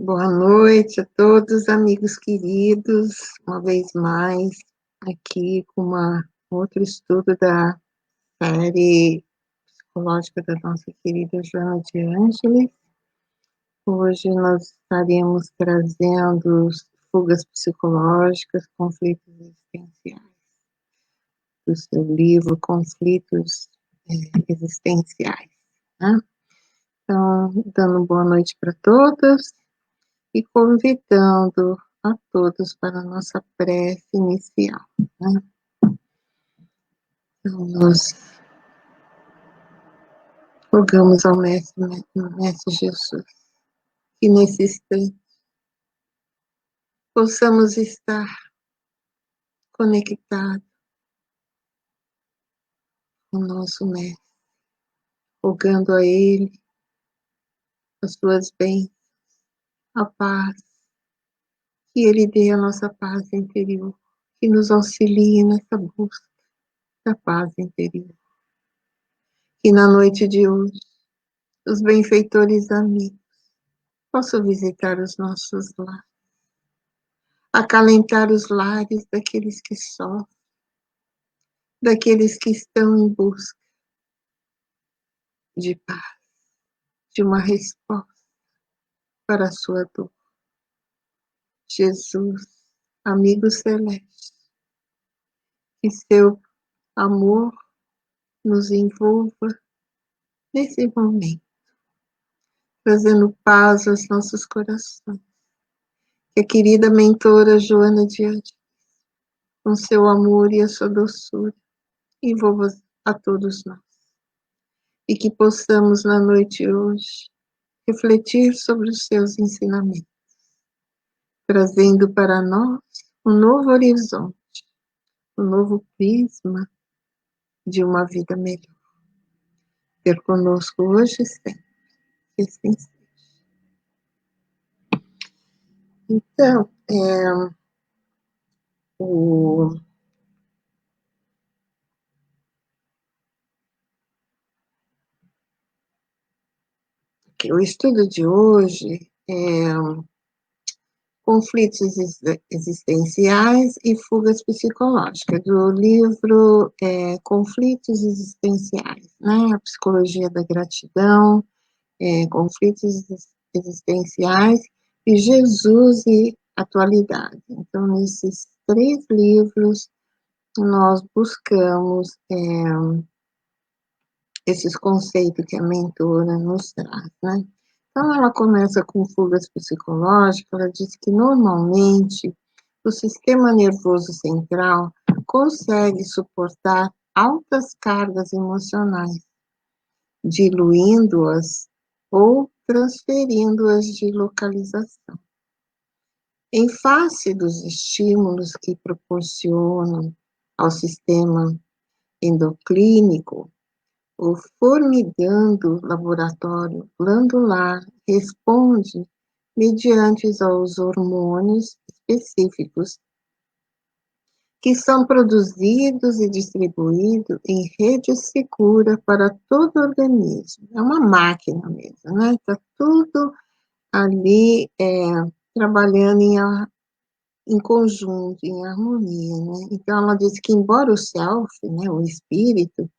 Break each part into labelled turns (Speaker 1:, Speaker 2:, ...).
Speaker 1: Boa noite a todos, amigos queridos, uma vez mais aqui com outro estudo da série psicológica da nossa querida Joana de Ângeles. Hoje nós estaremos trazendo fugas psicológicas, conflitos existenciais, do seu livro Conflitos Existenciais, né? Então, dando boa noite para todos e convidando a todos para a nossa prece inicial, né? Então, nós rogamos ao Mestre Jesus que nesse instante possamos estar conectados com o nosso Mestre, rogando a Ele as suas bênçãos, a paz, que Ele dê a nossa paz interior, que nos auxilie nessa busca da paz interior. Que na noite de hoje, os benfeitores amigos possam visitar os nossos lares, acalentar os lares daqueles que sofrem, daqueles que estão em busca de paz, de uma resposta para a sua dor. Jesus, amigo celeste, que seu amor nos envolva nesse momento, trazendo paz aos nossos corações. Que a querida mentora Joana de Ângeles, com seu amor e a sua doçura, envolva a todos nós. E que possamos, na noite de hoje, refletir sobre os seus ensinamentos, trazendo para nós um novo horizonte, um novo prisma de uma vida melhor. Ter conosco hoje e sempre, que assim seja. Então, o estudo de hoje é conflitos existenciais e fugas psicológicas, do livro Conflitos Existenciais, né? A Psicologia da Gratidão, Conflitos Existenciais e Jesus e Atualidade. Então, nesses 3 livros, nós buscamos esses conceitos que a mentora nos traz, né? Então, ela começa com fugas psicológicas, ela diz que, normalmente, o sistema nervoso central consegue suportar altas cargas emocionais, diluindo-as ou transferindo-as de localização. Em face dos estímulos que proporcionam ao sistema endocrínico, o formigando laboratório glandular responde mediante aos hormônios específicos que são produzidos e distribuídos em rede segura para todo o organismo. É uma máquina mesmo, né? Está tudo ali trabalhando em conjunto, em harmonia, né? Então, ela diz que, embora o self, né, o espírito,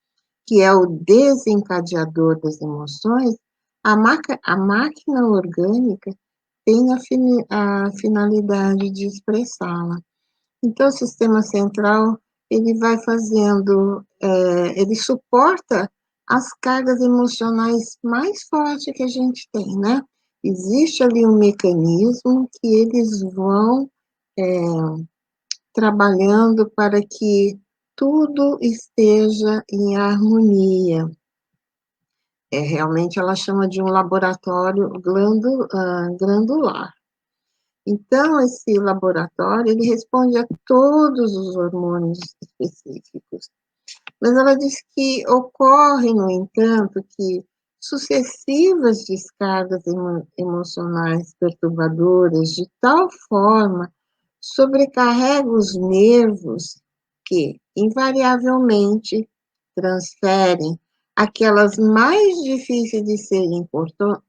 Speaker 1: que é o desencadeador das emoções, a máquina orgânica tem a finalidade de expressá-la. Então, o sistema central, ele vai fazendo, ele suporta as cargas emocionais mais fortes que a gente tem, né? Existe ali um mecanismo que eles vão trabalhando para que tudo esteja em harmonia. Realmente ela chama de um laboratório glandular. Então, esse laboratório, ele responde a todos os hormônios específicos. Mas ela diz que ocorre, no entanto, que sucessivas descargas emocionais perturbadoras de tal forma sobrecarregam os nervos que, invariavelmente, transferem aquelas mais difíceis de serem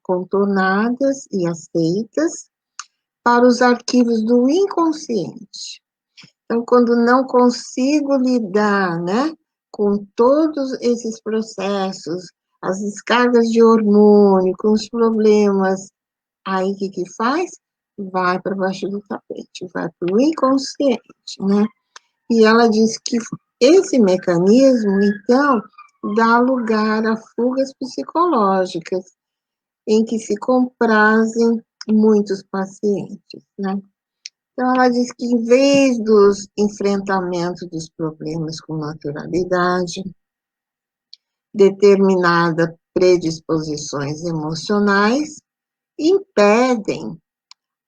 Speaker 1: contornadas e aceitas para os arquivos do inconsciente. Então, quando não consigo lidar, né, com todos esses processos, as descargas de hormônio, com os problemas, aí o que faz? Vai para baixo do tapete, vai para o inconsciente, né? E ela diz que esse mecanismo, então, dá lugar a fugas psicológicas, em que se comprazem muitos pacientes, né? Então, ela diz que, em vez dos enfrentamentos dos problemas com naturalidade, determinadas predisposições emocionais impedem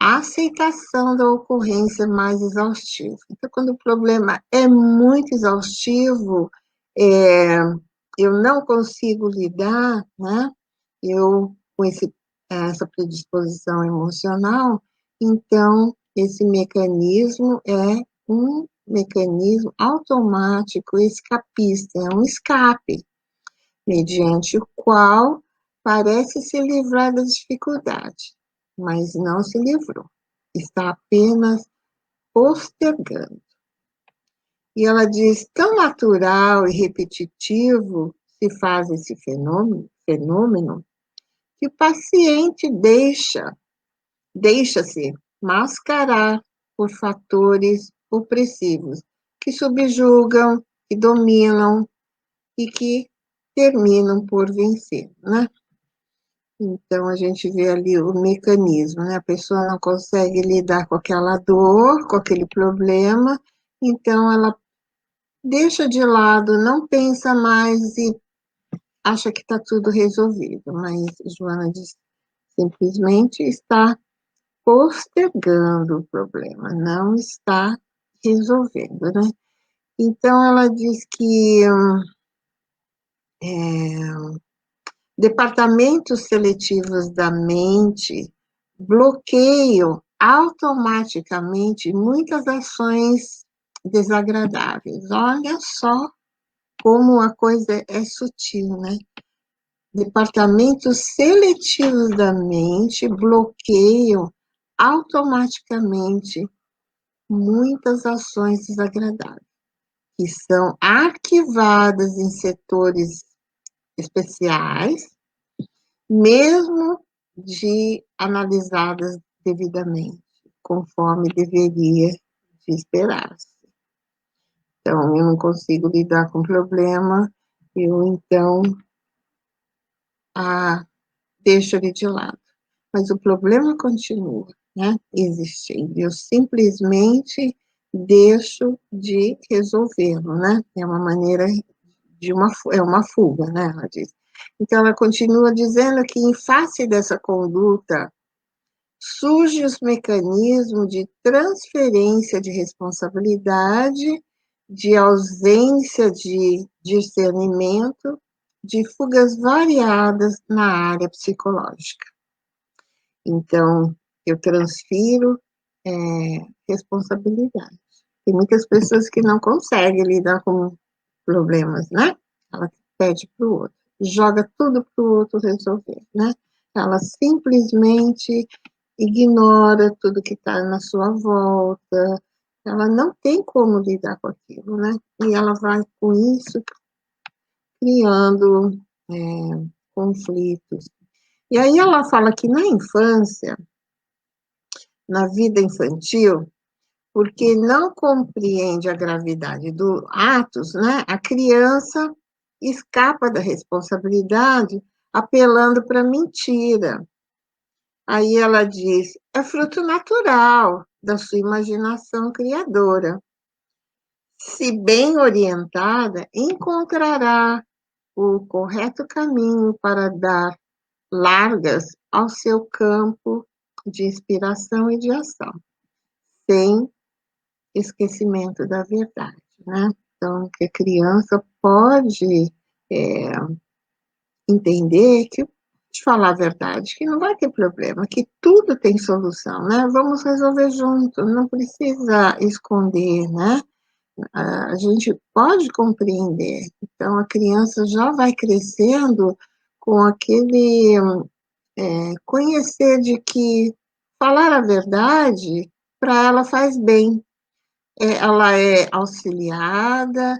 Speaker 1: a aceitação da ocorrência mais exaustiva. Então, quando o problema é muito exaustivo, eu não consigo lidar, né? Eu, com essa predisposição emocional, então, esse mecanismo é um mecanismo automático, escapista, é um escape, mediante o qual parece se livrar da dificuldade, mas não se livrou, está apenas postergando. E ela diz, tão natural e repetitivo se faz esse fenômeno que o paciente deixa-se mascarar por fatores opressivos, que subjugam, que dominam e que terminam por vencer, né? Então, a gente vê ali o mecanismo, né? A pessoa não consegue lidar com aquela dor, com aquele problema, então ela deixa de lado, não pensa mais e acha que está tudo resolvido, mas Joana diz, simplesmente está postergando o problema, não está resolvendo, né? Então, ela diz que departamentos seletivos da mente bloqueiam automaticamente muitas ações desagradáveis. Olha só como a coisa é sutil, né? Departamentos seletivos da mente bloqueiam automaticamente muitas ações desagradáveis, que são arquivadas em setores especiais, mesmo de analisadas devidamente, conforme deveria de esperar-se. Então, eu não consigo lidar com o problema, eu então deixo ele de lado. Mas o problema continua, né, existindo. Eu simplesmente deixo de resolvê-lo, né? É uma maneira é uma fuga, né, ela diz. Então, ela continua dizendo que, em face dessa conduta, surgem os mecanismos de transferência de responsabilidade, de ausência de discernimento, de fugas variadas na área psicológica. Então, eu transfiro responsabilidade. Tem muitas pessoas que não conseguem lidar com problemas, né? Ela pede para o outro, joga tudo para o outro resolver, né? Ela simplesmente ignora tudo que está na sua volta, ela não tem como lidar com aquilo, né? E ela vai com isso criando conflitos. E aí ela fala que na infância, na vida infantil, porque não compreende a gravidade do atos, né? A criança escapa da responsabilidade apelando para mentira. Aí ela diz, é fruto natural da sua imaginação criadora. Se bem orientada, encontrará o correto caminho para dar largas ao seu campo de inspiração e de ação, sem esquecimento da verdade, né? Então, que a criança pode entender que, de falar a verdade, que não vai ter problema, que tudo tem solução, né? Vamos resolver junto, não precisa esconder, né? A gente pode compreender. Então, a criança já vai crescendo com aquele conhecer de que falar a verdade para ela faz bem. Ela é auxiliada,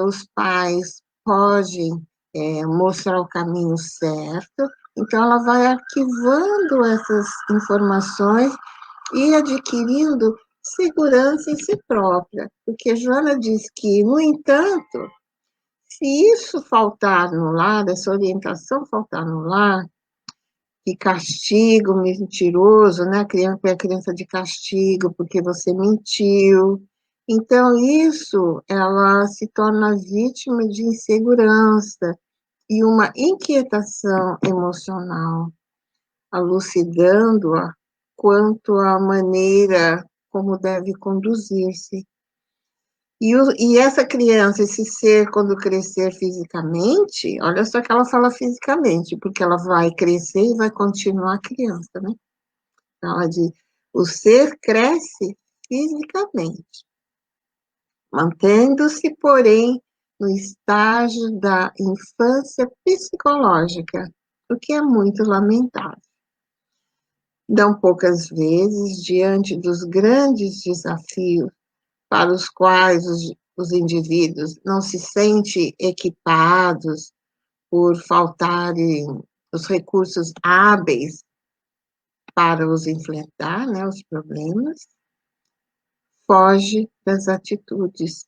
Speaker 1: os pais podem mostrar o caminho certo, então ela vai arquivando essas informações e adquirindo segurança em si própria, porque Joana diz que, no entanto, se isso faltar no lar, essa orientação faltar no lar, que castigo mentiroso, né? A criança de castigo porque você mentiu. Então, isso, ela se torna vítima de insegurança e uma inquietação emocional, elucidando-a quanto à maneira como deve conduzir-se. E essa criança, esse ser, quando crescer fisicamente, olha só que ela fala fisicamente, porque ela vai crescer e vai continuar criança, né? Ela diz, o ser cresce fisicamente, mantendo-se, porém, no estágio da infância psicológica, o que é muito lamentável. Não poucas vezes, diante dos grandes desafios para os quais os indivíduos não se sentem equipados por faltarem os recursos hábeis para os enfrentar, né, os problemas, foge das atitudes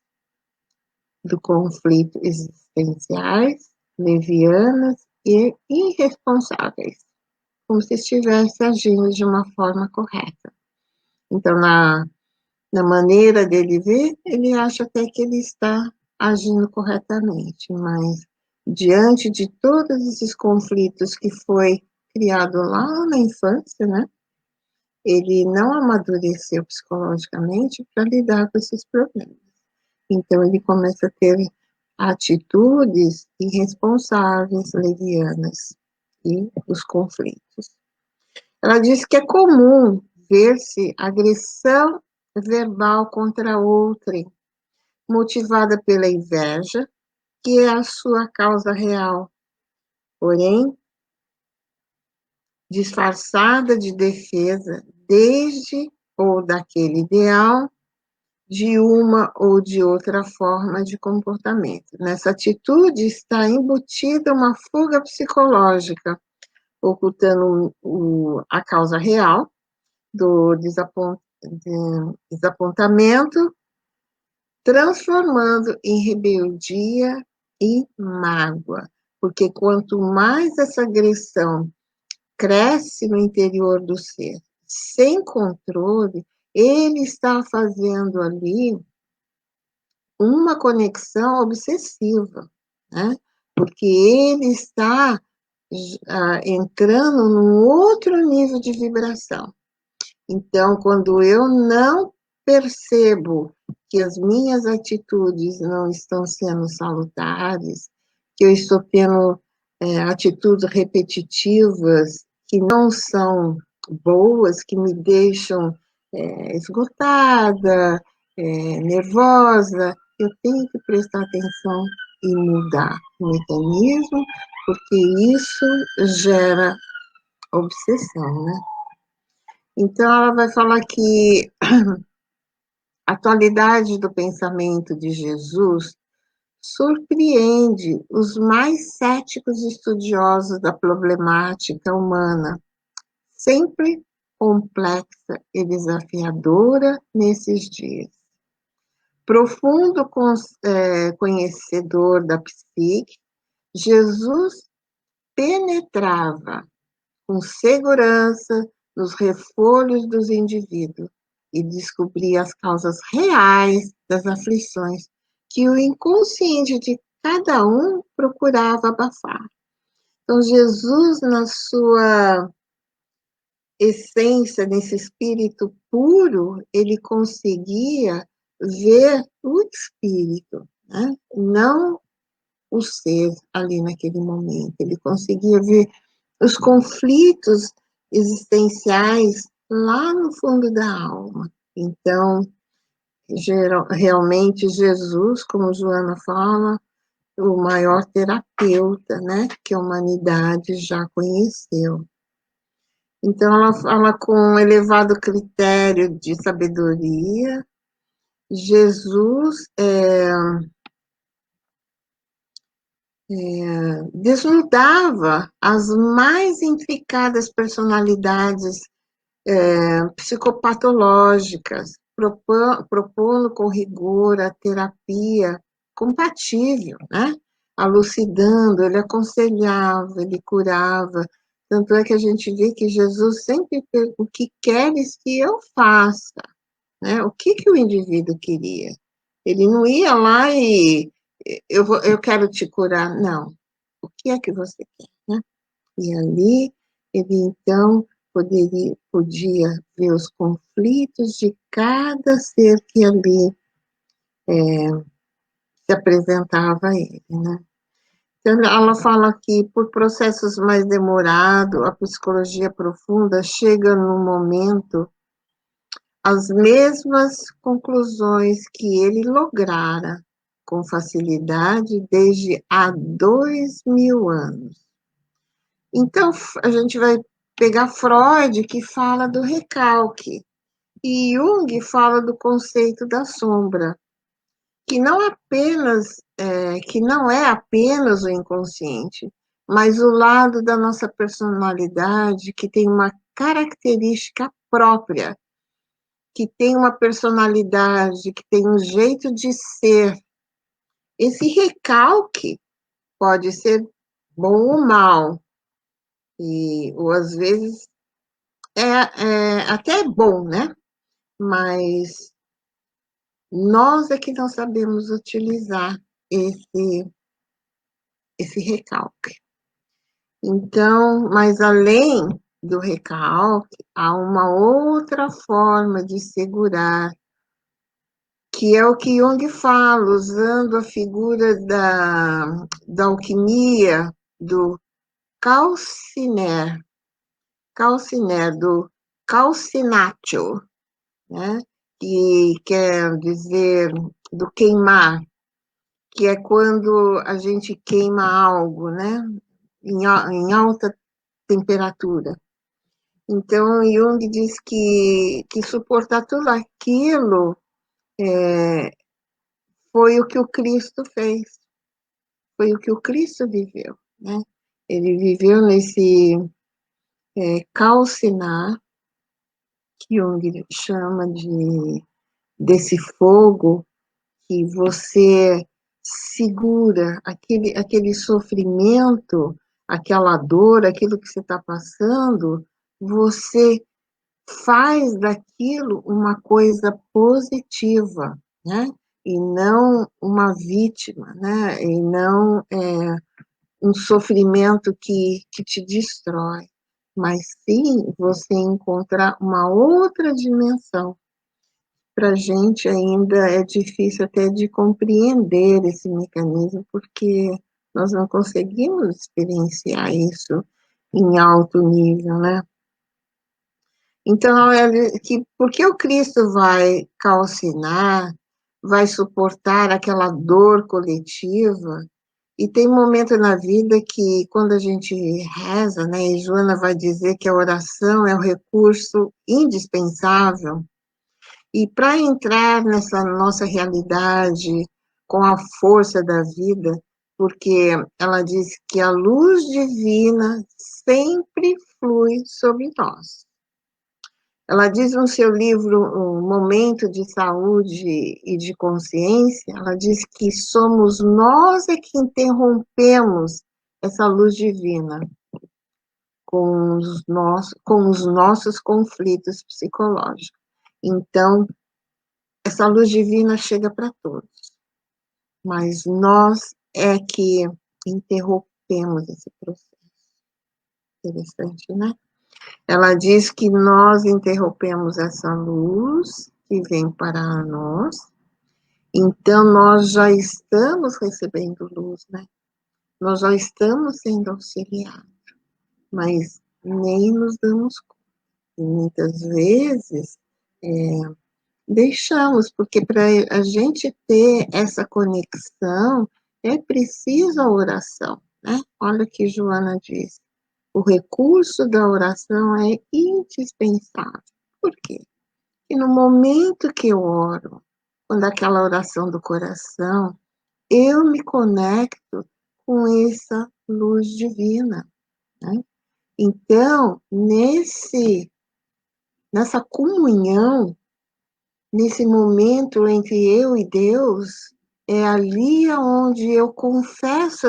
Speaker 1: do conflito existenciais, levianas e irresponsáveis, como se estivesse agindo de uma forma correta. Então, na maneira dele ver, ele acha até que ele está agindo corretamente, mas diante de todos esses conflitos que foi criado lá na infância, né, ele não amadureceu psicologicamente para lidar com esses problemas. Então, ele começa a ter atitudes irresponsáveis, levianas, e os conflitos. Ela diz que é comum ver-se agressão verbal contra outrem, motivada pela inveja, que é a sua causa real, porém, disfarçada de defesa desde ou daquele ideal, de uma ou de outra forma de comportamento. Nessa atitude está embutida uma fuga psicológica, ocultando a causa real do desapontamento, transformando em rebeldia e mágoa. Porque quanto mais essa agressão cresce no interior do ser, sem controle, ele está fazendo ali uma conexão obsessiva, né? Porque ele está entrando num outro nível de vibração. Então, quando eu não percebo que as minhas atitudes não estão sendo salutares, que eu estou tendo atitudes repetitivas que não são boas, que me deixam esgotada, nervosa, eu tenho que prestar atenção e mudar o mecanismo, porque isso gera obsessão, né? Então, ela vai falar que a atualidade do pensamento de Jesus surpreende os mais céticos estudiosos da problemática humana, sempre complexa e desafiadora nesses dias. Profundo conhecedor da psique, Jesus penetrava com segurança nos refolhos dos indivíduos e descobria as causas reais das aflições que o inconsciente de cada um procurava abafar. Então, Jesus, na sua essência, nesse espírito puro, ele conseguia ver o espírito, né? Não o ser ali naquele momento. Ele conseguia ver os conflitos existenciais lá no fundo da alma. Então, realmente, Jesus, como Joana fala, o maior terapeuta, né, que a humanidade já conheceu. Então, ela fala com um elevado critério de sabedoria. Jesus desnudava as mais intricadas personalidades psicopatológicas, propondo com rigor a terapia compatível, né? Alucidando, ele aconselhava, ele curava. Tanto é que a gente vê que Jesus sempre pergunta: o que queres que eu faça? Né? O que o indivíduo queria? Ele não ia lá e eu quero te curar, não. O que é que você quer? Né? E ali ele então podia ver os conflitos de cada ser que ali se apresentava a ele, né? Então, ela fala que por processos mais demorados, a psicologia profunda chega no momento às mesmas conclusões que ele lograra com facilidade desde há 2000 anos. Então, a gente vai pegar Freud, que fala do recalque, e Jung fala do conceito da sombra, que que não é apenas o inconsciente, mas o lado da nossa personalidade que tem uma característica própria, que tem uma personalidade, que tem um jeito de ser. Esse recalque pode ser bom ou mal, ou às vezes até bom, né? Mas nós é que não sabemos utilizar esse recalque. Então, mas além do recalque, há uma outra forma de segurar, que é o que Jung fala, usando a figura da alquimia, do do calcinatio, né? Que quer dizer do queimar, que é quando a gente queima algo, né? Em alta temperatura. Então, Jung diz que suportar tudo aquilo foi o que o Cristo fez, foi o que o Cristo viveu, né? Ele viveu nesse calcinar, que Jung chama desse fogo que você segura aquele sofrimento, aquela dor, aquilo que você está passando, você faz daquilo uma coisa positiva, né? E não uma vítima, né? E não um sofrimento que te destrói, mas sim você encontrar uma outra dimensão. Para a gente ainda é difícil até de compreender esse mecanismo, porque nós não conseguimos experienciar isso em alto nível, né? Então, por que o Cristo vai calcinar, vai suportar aquela dor coletiva? E tem momento na vida que, quando a gente reza, né, e Joana vai dizer que a oração é o recurso indispensável, e para entrar nessa nossa realidade com a força da vida, porque ela diz que a luz divina sempre flui sobre nós. Ela diz no seu livro Um Momento de Saúde e de Consciência, ela diz que somos nós é que interrompemos essa luz divina com os nossos conflitos psicológicos. Então, essa luz divina chega para todos, mas nós é que interrompemos esse processo. Interessante, né? Ela diz que nós interrompemos essa luz que vem para nós, então nós já estamos recebendo luz, né? Nós já estamos sendo auxiliados, mas nem nos damos conta. E muitas vezes deixamos, porque para a gente ter essa conexão é preciso a oração, né? Olha o que Joana diz. o recurso da oração é indispensável. Por quê? Porque no momento que eu oro, quando aquela oração do coração, eu me conecto com essa luz divina, né? Então, nessa comunhão, nesse momento entre eu e Deus, é ali onde eu confesso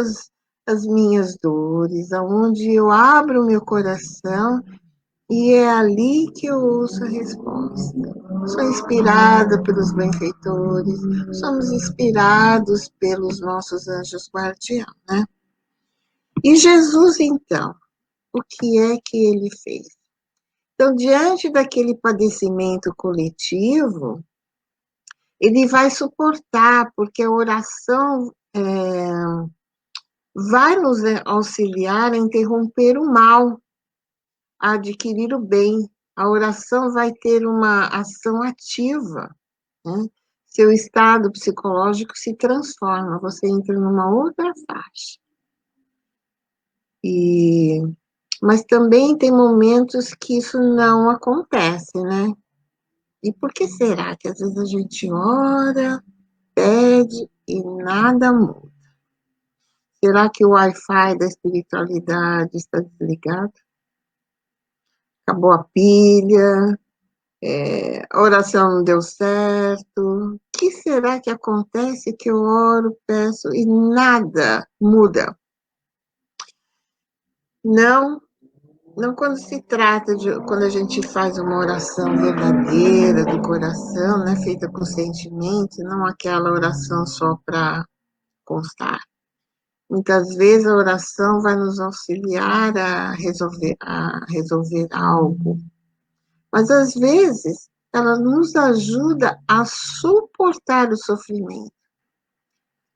Speaker 1: as minhas dores, aonde eu abro o meu coração e é ali que eu ouço a resposta. Sou inspirada pelos benfeitores, somos inspirados pelos nossos anjos guardiães, né? E Jesus, então, o que é que ele fez? Então, diante daquele padecimento coletivo, ele vai suportar, porque a oração vai nos auxiliar a interromper o mal, a adquirir o bem. A oração vai ter uma ação ativa, né? Seu estado psicológico se transforma, você entra numa outra faixa. Mas também tem momentos que isso não acontece, né? E por que será que às vezes a gente ora, pede e nada muda? Será que o Wi-Fi da espiritualidade está desligado? Acabou a pilha? A oração não deu certo? O que será que acontece que eu oro, peço e nada muda? Não, não quando se trata de quando a gente faz uma oração verdadeira do coração, né, feita com sentimento, não aquela oração só para constar. Muitas vezes a oração vai nos auxiliar a resolver algo, mas às vezes ela nos ajuda a suportar o sofrimento.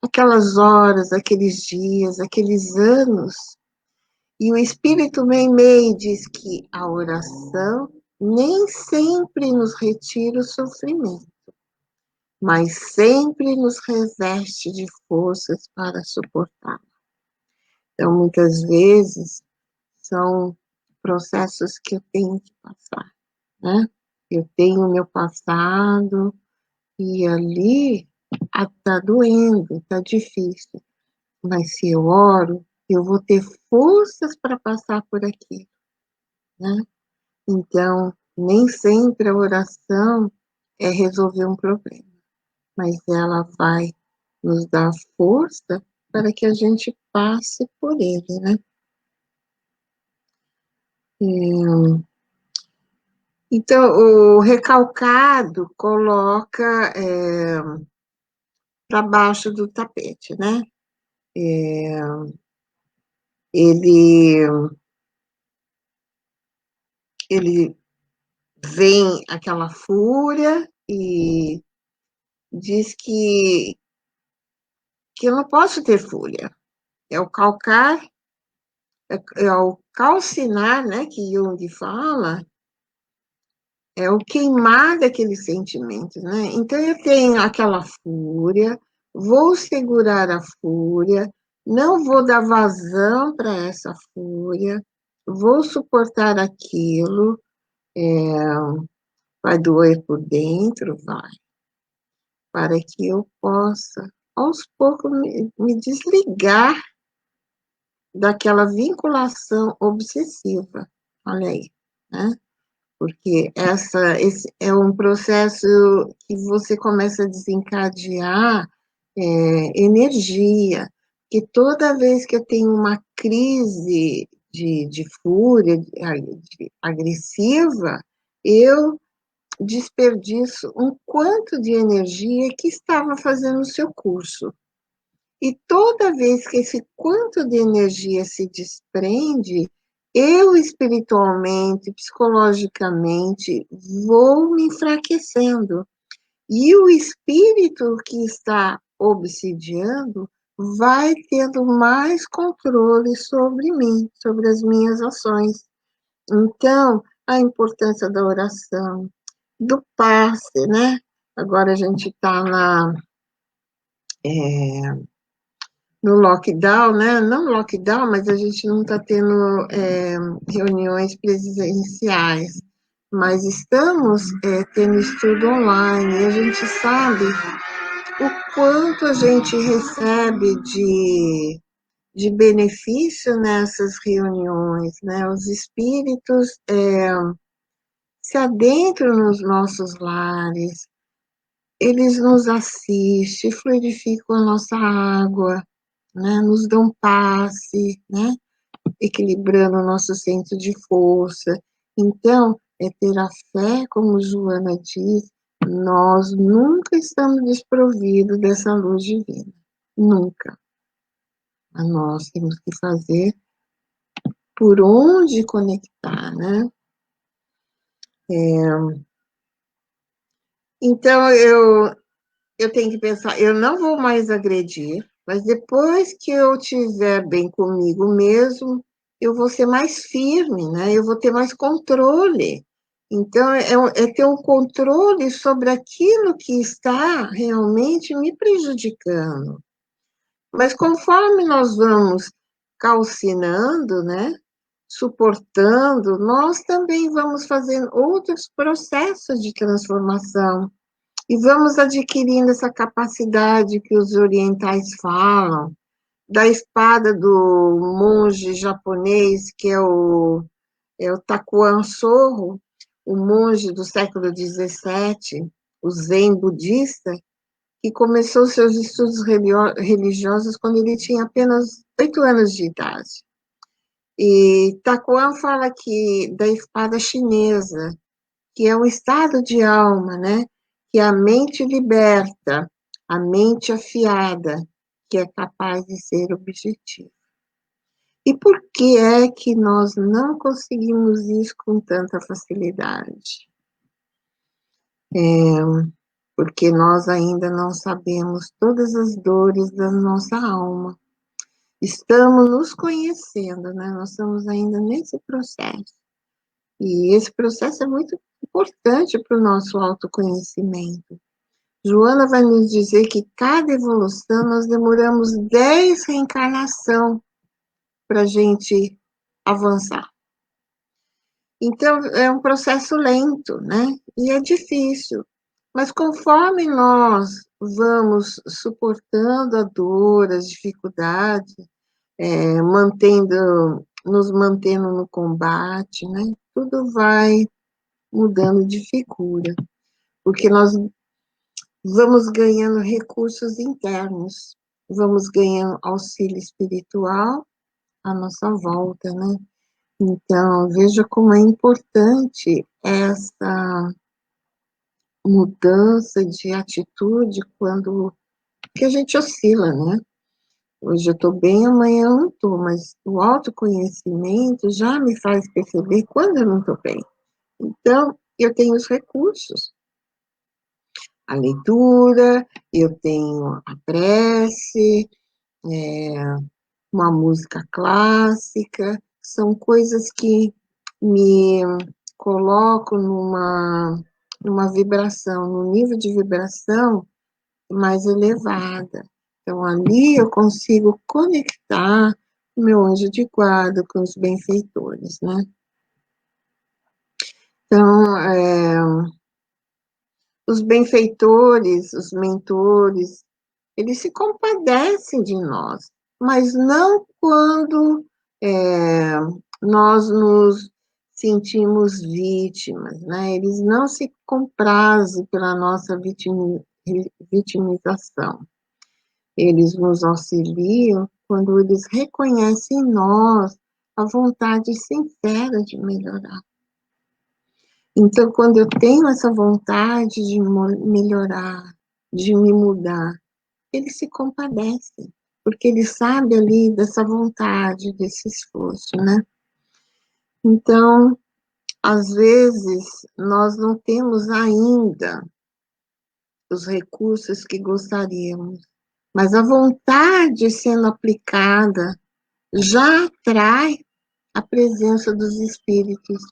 Speaker 1: Aquelas horas, aqueles dias, aqueles anos. E o Espírito Meimei diz que a oração nem sempre nos retira o sofrimento, mas sempre nos reveste de forças para suportar. Então, muitas vezes, são processos que eu tenho que passar, né? Eu tenho o meu passado e ali está doendo, está difícil, mas se eu oro, eu vou ter forças para passar por aquilo, né? Então, nem sempre a oração é resolver um problema, mas ela vai nos dar força para que a gente passe por ele, né? Então, o recalcado coloca para baixo do tapete, né? Ele, ele vem aquela fúria e diz que eu não posso ter fúria. É o calcar, é o calcinar, né, que Jung fala, é o queimar daqueles sentimentos, né? Então eu tenho aquela fúria, vou segurar a fúria, não vou dar vazão para essa fúria, vou suportar aquilo, vai doer por dentro, vai, para que eu possa, aos poucos, me desligar daquela vinculação obsessiva. Olha aí, né? Porque esse é um processo que você começa a desencadear energia, que toda vez que eu tenho uma crise de fúria agressiva, eu desperdiço um quanto de energia que estava fazendo o seu curso. E toda vez que esse quanto de energia se desprende, eu espiritualmente, psicologicamente, vou me enfraquecendo. E o espírito que está obsidiando vai tendo mais controle sobre mim, sobre as minhas ações. Então, a importância da oração, do passe, né? Agora a gente está no lockdown, né? Não lockdown, mas a gente não está tendo reuniões presenciais, mas estamos tendo estudo online, e a gente sabe o quanto a gente recebe de benefício nessas reuniões, né? Os espíritos se adentram nos nossos lares, eles nos assistem, fluidificam a nossa água, né? Nos dão passe, né? Equilibrando o nosso centro de força. Então, é ter a fé, como Joana diz, nós nunca estamos desprovidos dessa luz divina. Nunca. Nós temos que fazer por onde conectar, né? Então, eu tenho que pensar, eu não vou mais agredir, mas depois que eu estiver bem comigo mesmo, eu vou ser mais firme, né? Eu vou ter mais controle. Então, é ter um controle sobre aquilo que está realmente me prejudicando. Mas conforme nós vamos calcinando, né? Suportando, nós também vamos fazendo outros processos de transformação. E vamos adquirindo essa capacidade que os orientais falam, da espada do monge japonês, que é o Takuan Sorro, o monge do século XVII, o Zen budista, que começou seus estudos religiosos quando ele tinha apenas 8 anos de idade. E Takuan fala que da espada chinesa, que é um estado de alma, né? Que é a mente liberta, a mente afiada, que é capaz de ser objetiva. E por que é que nós não conseguimos isso com tanta facilidade? Porque nós ainda não sabemos todas as dores da nossa alma. Estamos nos conhecendo, né? Nós estamos ainda nesse processo. E esse processo é muito importante para o nosso autoconhecimento. Joana vai nos dizer que cada evolução nós demoramos 10 reencarnações para a gente avançar. Então, é um processo lento, né? E é difícil. Mas conforme nós vamos suportando a dor, as dificuldades, nos mantendo no combate, né? Tudo vai mudando de figura, porque nós vamos ganhando recursos internos, vamos ganhando auxílio espiritual à nossa volta, né? Então, veja como é importante essa mudança de atitude quando que a gente oscila, né? Hoje eu estou bem, amanhã eu não estou, mas o autoconhecimento já me faz perceber quando eu não estou bem. Então, eu tenho os recursos, a leitura, eu tenho a prece, uma música clássica, são coisas que me colocam numa vibração, num nível de vibração mais elevada. Então, ali eu consigo conectar o meu anjo de guarda com os benfeitores, né? Então, os benfeitores, os mentores, eles se compadecem de nós, mas não quando nós nos sentimos vítimas, né? Eles não se comprazem pela nossa vitimização. Eles nos auxiliam quando eles reconhecem em nós a vontade sincera de melhorar. Então, quando eu tenho essa vontade de melhorar, de me mudar, ele se compadece, porque ele sabe ali dessa vontade, desse esforço, né? Então, às vezes, nós não temos ainda os recursos que gostaríamos, mas a vontade sendo aplicada já atrai a presença dos espíritos.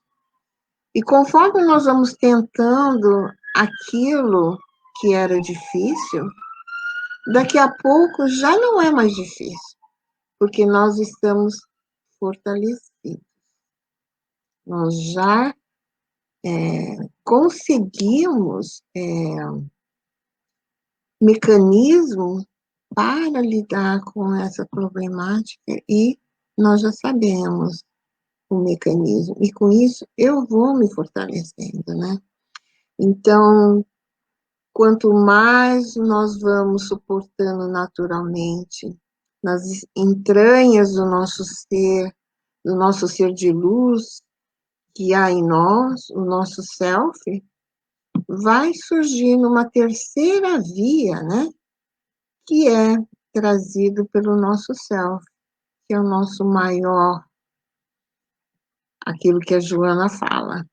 Speaker 1: E conforme nós vamos tentando aquilo que era difícil, daqui a pouco já não é mais difícil, porque nós estamos fortalecidos. Nós já conseguimos mecanismo para lidar com essa problemática e nós já sabemos o mecanismo. E com isso eu vou me fortalecendo, né? Então, quanto mais nós vamos suportando naturalmente nas entranhas do nosso ser de luz que há em nós, o nosso self, vai surgir uma terceira via, né? Que é trazido pelo nosso self, que é o nosso maior, aquilo que a Joana fala,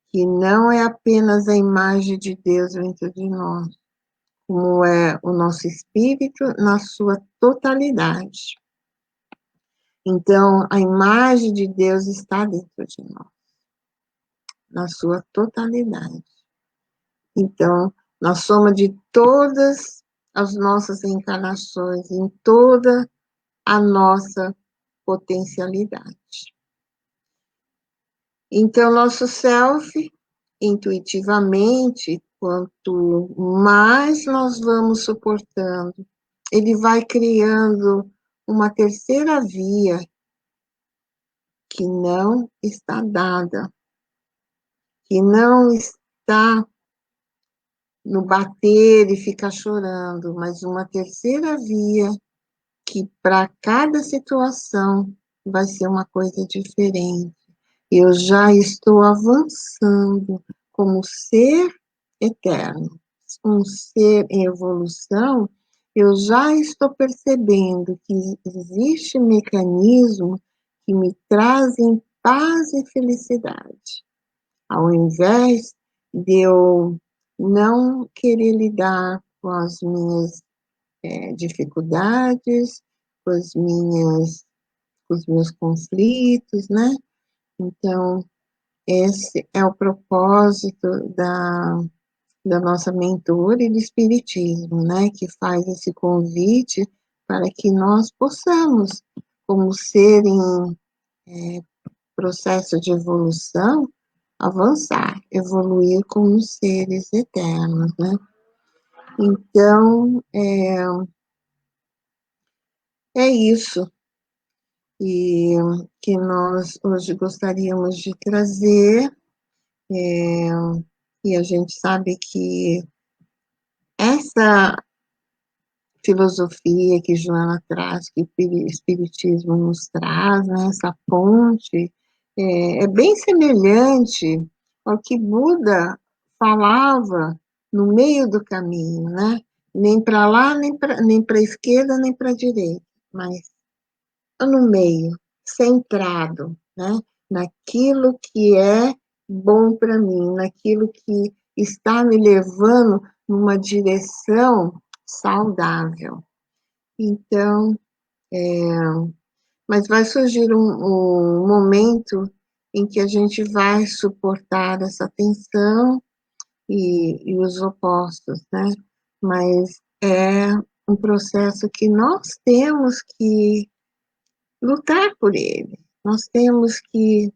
Speaker 1: que não é apenas a imagem de Deus dentro de nós, como é o nosso espírito na sua totalidade. Então, a imagem de Deus está dentro de nós, na sua totalidade. Então, na soma de todas as nossas encarnações, em toda a nossa potencialidade. Então, nosso self, intuitivamente, quanto mais nós vamos suportando, ele vai criando uma terceira via que não está dada, que não está no bater e ficar chorando, mas uma terceira via que para cada situação vai ser uma coisa diferente. Eu já estou avançando como ser eterno, um ser em evolução. Eu já estou percebendo que existe mecanismo que me trazem paz e felicidade, ao invés de eu não querer lidar com as minhas dificuldades, com com os meus conflitos, né? Então, esse é o propósito da nossa mentora e do Espiritismo, né? Que faz esse convite para que nós possamos, como ser em processo de evolução, avançar, evoluir como seres eternos, né? Então, é isso e que nós hoje gostaríamos de trazer, e a gente sabe que essa filosofia que Joana traz, que o Espiritismo nos traz, né, essa ponte, é bem semelhante ao que Buda falava no meio do caminho, né? Nem para lá, nem para a esquerda, nem para a direita, mas no meio, centrado, né? Naquilo que é bom para mim, naquilo que está me levando numa direção saudável. Então, mas vai surgir um momento em que a gente vai suportar essa tensão e os opostos, né? Mas é um processo que nós temos que lutar por ele. Nós temos que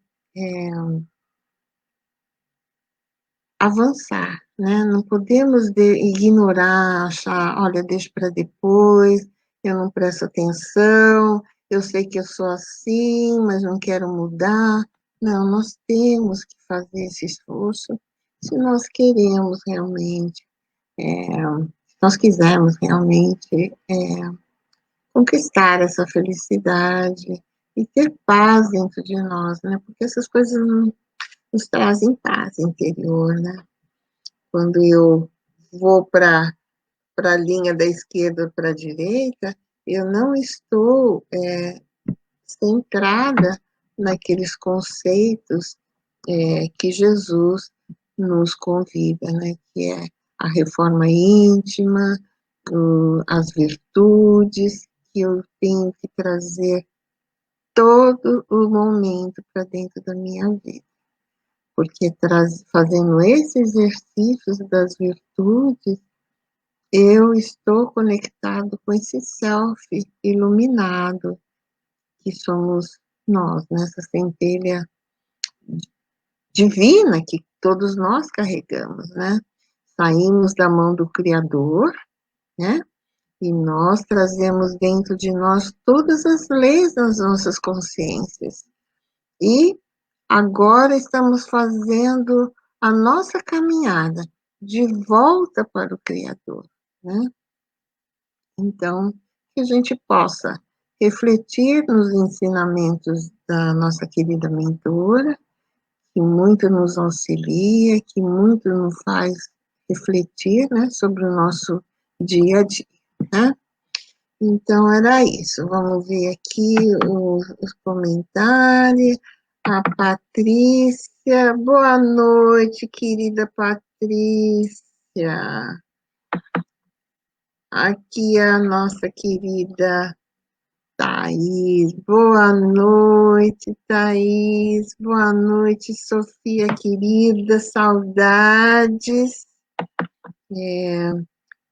Speaker 1: avançar, né? Não podemos ignorar, achar, olha, deixa para depois, eu não presto atenção, eu sei que eu sou assim, mas não quero mudar. Não, nós temos que fazer esse esforço se nós queremos realmente, se nós quisermos realmente conquistar essa felicidade e ter paz dentro de nós, né? Porque essas coisas não nos trazem paz interior, né? Quando eu vou para a linha da esquerda para a direita, eu não estou centrada naqueles conceitos que Jesus nos convida, né? Que é a reforma íntima, as virtudes que eu tenho que trazer todo o momento para dentro da minha vida. Porque fazendo esse exercício das virtudes, eu estou conectado com esse self iluminado, que somos nós, nessa centelha divina que todos nós carregamos, né? Saímos da mão do Criador, né? E nós trazemos dentro de nós todas as leis das nossas consciências. E agora estamos fazendo a nossa caminhada de volta para o Criador, né? Então, que a gente possa refletir nos ensinamentos da nossa querida mentora, que muito nos auxilia, que muito nos faz refletir, né, sobre o nosso dia a dia, né? Então, era isso. Vamos ver aqui os comentários. A Patrícia. Boa noite, querida Patrícia. Aqui a nossa querida Thaís. Boa noite, Thaís. Boa noite, Sofia, querida. Saudades.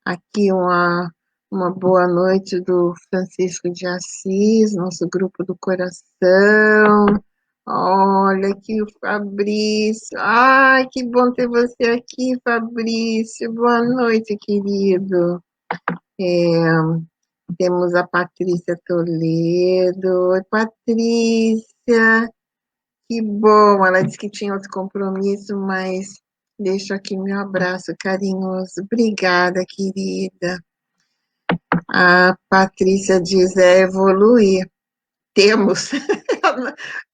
Speaker 1: Aqui uma boa noite do Francisco de Assis, nosso grupo do coração. Olha aqui o Fabrício. Ai, que bom ter você aqui, Fabrício. Boa noite, querido. Temos a Patrícia Toledo. Oi, Patrícia. Que bom. Ela disse que tinha outro compromisso, mas deixo aqui meu abraço carinhoso. Obrigada, querida. A Patrícia diz, evoluir. Temos.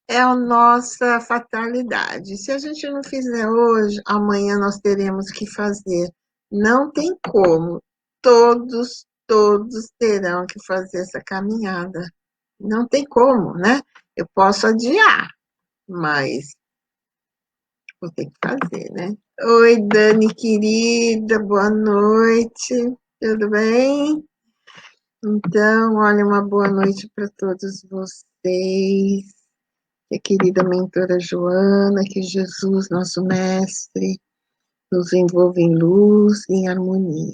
Speaker 1: É a nossa fatalidade. Se a gente não fizer hoje, amanhã nós teremos que fazer. Não tem como. Todos terão que fazer essa caminhada. Não tem como, né? Eu posso adiar, mas vou ter que fazer, né? Oi, Dani, querida, boa noite. Tudo bem? Então, olha, uma boa noite para todos vocês. Que a querida mentora Joana, que Jesus, nosso mestre, nos envolva em luz e em harmonia.